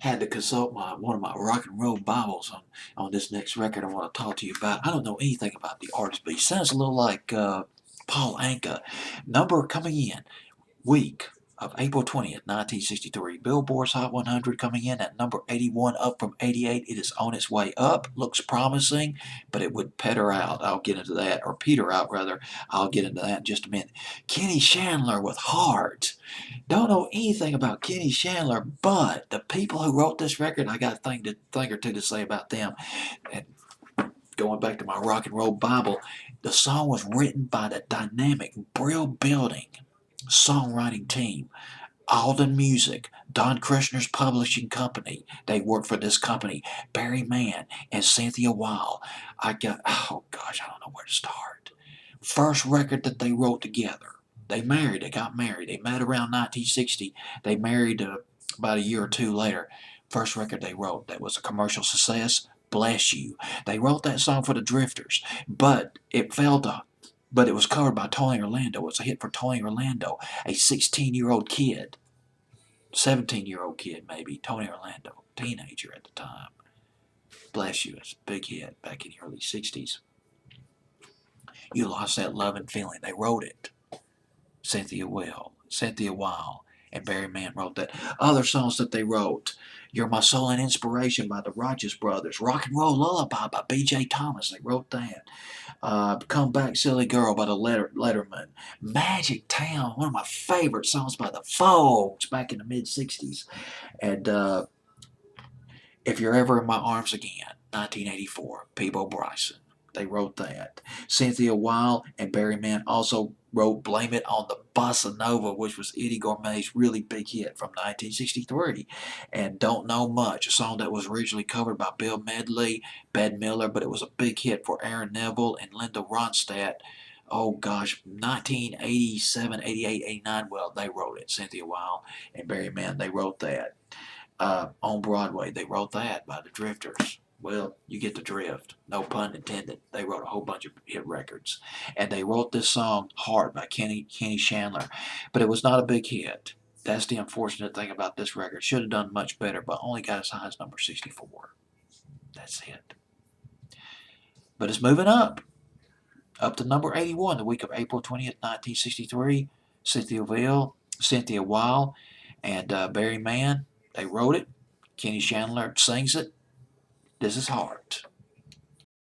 had to consult one of my rock and roll Bibles on this next record I want to talk to you about. I don't know anything about the artist, but he sounds a little like Paul Anka. Number coming in week of April 20th, 1963. Billboard's Hot 100 coming in at number 81, up from 88. It is on its way up. Looks promising, but it would peter out. I'll get into that, or peter out rather. I'll get into that in just a minute. Kenny Chandler with Heart. Don't know anything about Kenny Chandler, but the people who wrote this record, I got a thing or two to say about them. And going back to my rock and roll Bible, the song was written by the dynamic Brill Building songwriting team. Alden Music, Don Kirshner's publishing company. They worked for this company. Barry Mann and Cynthia Weil. Oh gosh, I don't know where to start. First record that they wrote together. They got married. They met around 1960. They married about a year or two later. First record they wrote that was a commercial success, Bless You. They wrote that song for the Drifters, but it was covered by Tony Orlando. It was a hit for Tony Orlando, a 16-year-old kid, 17-year-old kid maybe, Tony Orlando, teenager at the time. Bless You, it's a big hit back in the early 60s. You Lost That Love and Feeling. They wrote it. Cynthia Weil, and Barry Mann wrote that. Other songs that they wrote: You're My Soul and Inspiration by the Rogers Brothers, Rock and Roll Lullaby by B.J. Thomas, they wrote that. Come Back Silly Girl by the Letterman, Magic Town, one of my favorite songs by the Folks back in the mid-60s, and If You're Ever in My Arms Again, 1984, Peabo Bryson. They wrote that. Cynthia Weil and Barry Mann also wrote Blame It on the Bossa Nova, which was Eddie Gourmet's really big hit from 1963. And Don't Know Much, a song that was originally covered by Bill Medley, Bette Miller, but it was a big hit for Aaron Neville and Linda Ronstadt. Oh gosh, 1987, 88, 89, well, they wrote it. Cynthia Weil and Barry Mann, they wrote that. On Broadway, they wrote that by the Drifters. Well, you get the drift. No pun intended. They wrote a whole bunch of hit records. And they wrote this song, Heart, by Kenny Chandler. But it was not a big hit. That's the unfortunate thing about this record. Should have done much better, but only got as high as number 64. That's it. But it's moving up. Up to number 81 the week of April 20th, 1963. Cynthia Weil, and Barry Mann, they wrote it. Kenny Chandler sings it. This is Heart.